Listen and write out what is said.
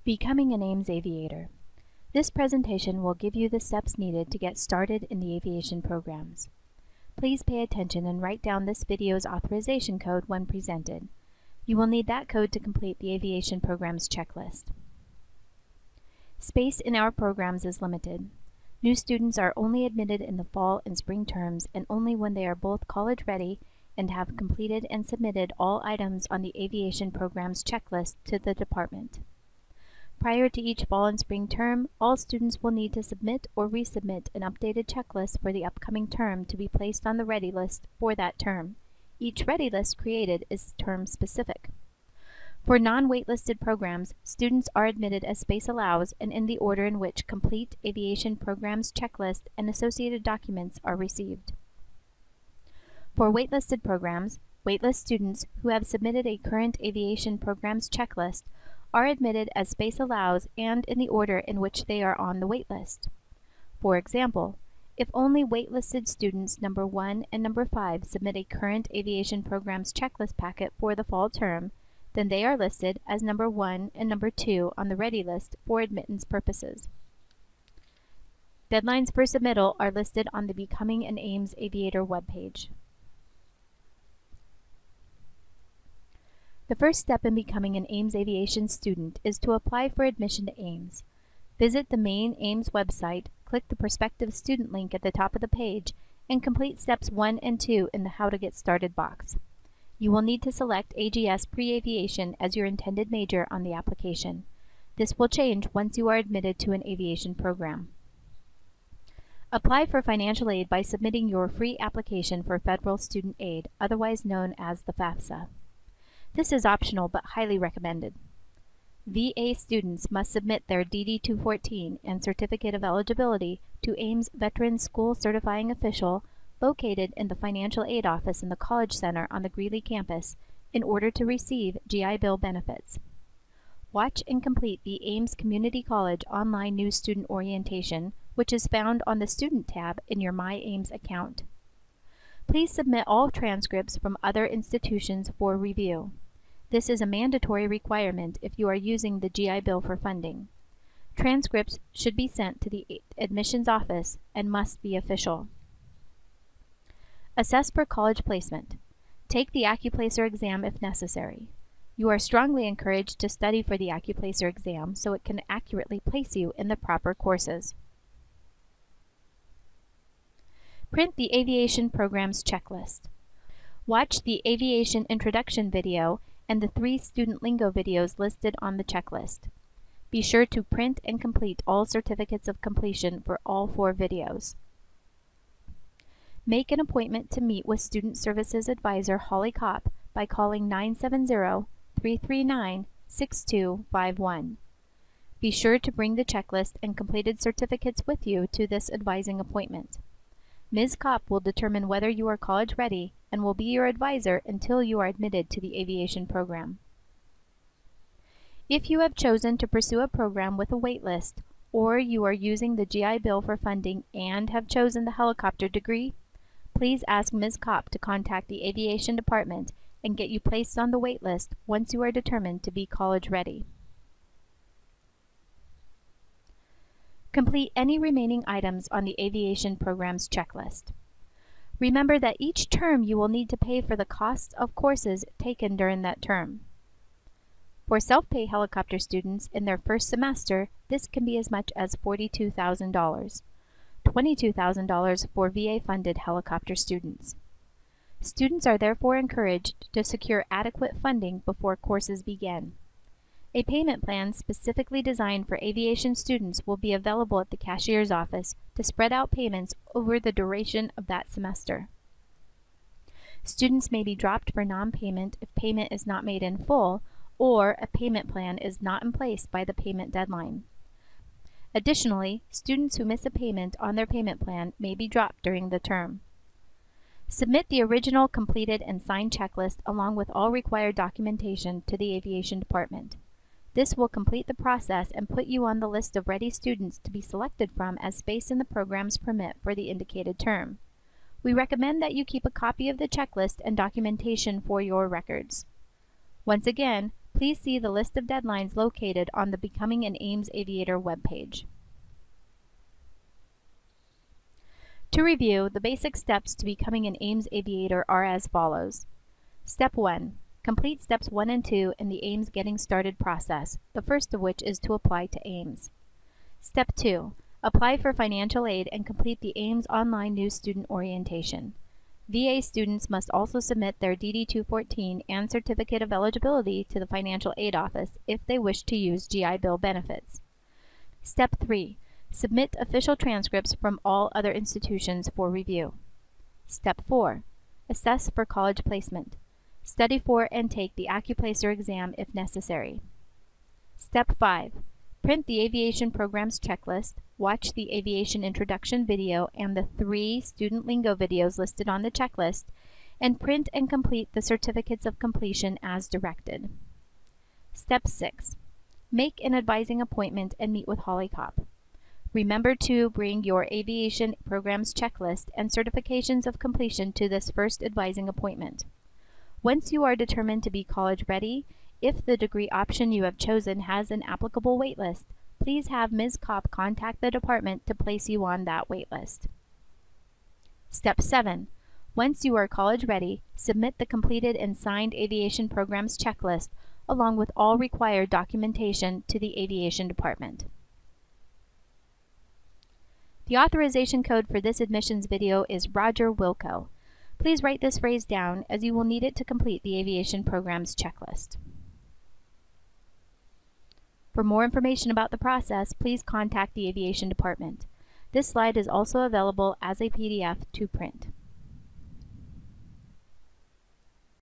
Becoming an Ames Aviator. This presentation will give you the steps needed to get started in the aviation programs. Please pay attention and write down this video's authorization code when presented. You will need that code to complete the aviation programs checklist. Space in our programs is limited. New students are only admitted in the fall and spring terms and only when they are both college ready and have completed and submitted all items on the aviation programs checklist to the department. Prior to each fall and spring term, all students will need to submit or resubmit an updated checklist for the upcoming term to be placed on the ready list for that term. Each ready list created is term specific. For non-waitlisted programs, students are admitted as space allows and in the order in which complete aviation programs checklist and associated documents are received. For waitlisted programs, waitlist students who have submitted a current aviation programs checklist are admitted as space allows and in the order in which they are on the waitlist. For example, if only waitlisted students number 1 and number 5 submit a current aviation programs checklist packet for the fall term, then they are listed as number 1 and number 2 on the ready list for admittance purposes. Deadlines for submittal are listed on the Becoming an Ames Aviator webpage. The first step in becoming an Ames Aviation student is to apply for admission to Ames. Visit the main Ames website, click the prospective student link at the top of the page, and complete steps 1 and 2 in the How to Get Started box. You will need to select AGS Pre-Aviation as your intended major on the application. This will change once you are admitted to an aviation program. Apply for financial aid by submitting your free application for Federal Student Aid, otherwise known as the FAFSA. This is optional but highly recommended. VA students must submit their DD-214 and Certificate of Eligibility to Ames Veterans School Certifying Official located in the Financial Aid Office in the College Center on the Greeley campus in order to receive GI Bill benefits. Watch and complete the Ames Community College online new student orientation, which is found on the Student tab in your My Ames account. Please submit all transcripts from other institutions for review. This is a mandatory requirement if you are using the GI Bill for funding. Transcripts should be sent to the admissions office and must be official. Assess for college placement. Take the AccuPlacer exam if necessary. You are strongly encouraged to study for the AccuPlacer exam so it can accurately place you in the proper courses. Print the aviation programs checklist. Watch the aviation introduction video and the 3 student lingo videos listed on the checklist. Be sure to print and complete all certificates of completion for all 4 videos. Make an appointment to meet with Student Services Advisor Holly Kopp by calling 970-339-6251. Be sure to bring the checklist and completed certificates with you to this advising appointment. Ms. Kopp will determine whether you are college ready and will be your advisor until you are admitted to the aviation program. If you have chosen to pursue a program with a wait list, or you are using the GI Bill for funding and have chosen the helicopter degree, please ask Ms. Kopp to contact the aviation department and get you placed on the wait list once you are determined to be college ready. Complete any remaining items on the aviation programs checklist. Remember that each term you will need to pay for the costs of courses taken during that term. For self-pay helicopter students in their first semester, this can be as much as $42,000, $22,000 for VA-funded helicopter students. Students are therefore encouraged to secure adequate funding before courses begin. A payment plan specifically designed for aviation students will be available at the cashier's office to spread out payments over the duration of that semester. Students may be dropped for non-payment if payment is not made in full or a payment plan is not in place by the payment deadline. Additionally, students who miss a payment on their payment plan may be dropped during the term. Submit the original completed and signed checklist along with all required documentation to the aviation department. This will complete the process and put you on the list of ready students to be selected from as space in the programs permit for the indicated term. We recommend that you keep a copy of the checklist and documentation for your records. Once again, Please see the list of deadlines located on the Becoming an Ames Aviator webpage. To review, the basic steps to becoming an Ames Aviator are as follows. Step 1. Complete steps 1 and 2 in the Ames Getting Started process, the first of which is to apply to Ames. Step 2. Apply for financial aid and complete the Ames Online New Student Orientation. VA students must also submit their DD-214 and Certificate of Eligibility to the Financial Aid Office if they wish to use GI Bill benefits. Step 3. Submit official transcripts from all other institutions for review. Step 4. Assess for college placement. Study for and take the AccuPlacer exam if necessary. Step 5. Print the aviation program's checklist, watch the aviation introduction video and the 3 student lingo videos listed on the checklist, and print and complete the certificates of completion as directed. Step 6. Make an advising appointment and meet with Holly Kopp. Remember to bring your aviation program's checklist and certifications of completion to this first advising appointment. Once you are determined to be college ready, if the degree option you have chosen has an applicable waitlist, please have Ms. Kopp contact the department to place you on that waitlist. Step 7. Once you are college ready, submit the completed and signed aviation program's checklist along with all required documentation to the aviation department. The authorization code for this admissions video is Roger Wilco. Please write this phrase down as you will need it to complete the aviation program's checklist. For more information about the process, please contact the aviation department. This slide is also available as a PDF to print.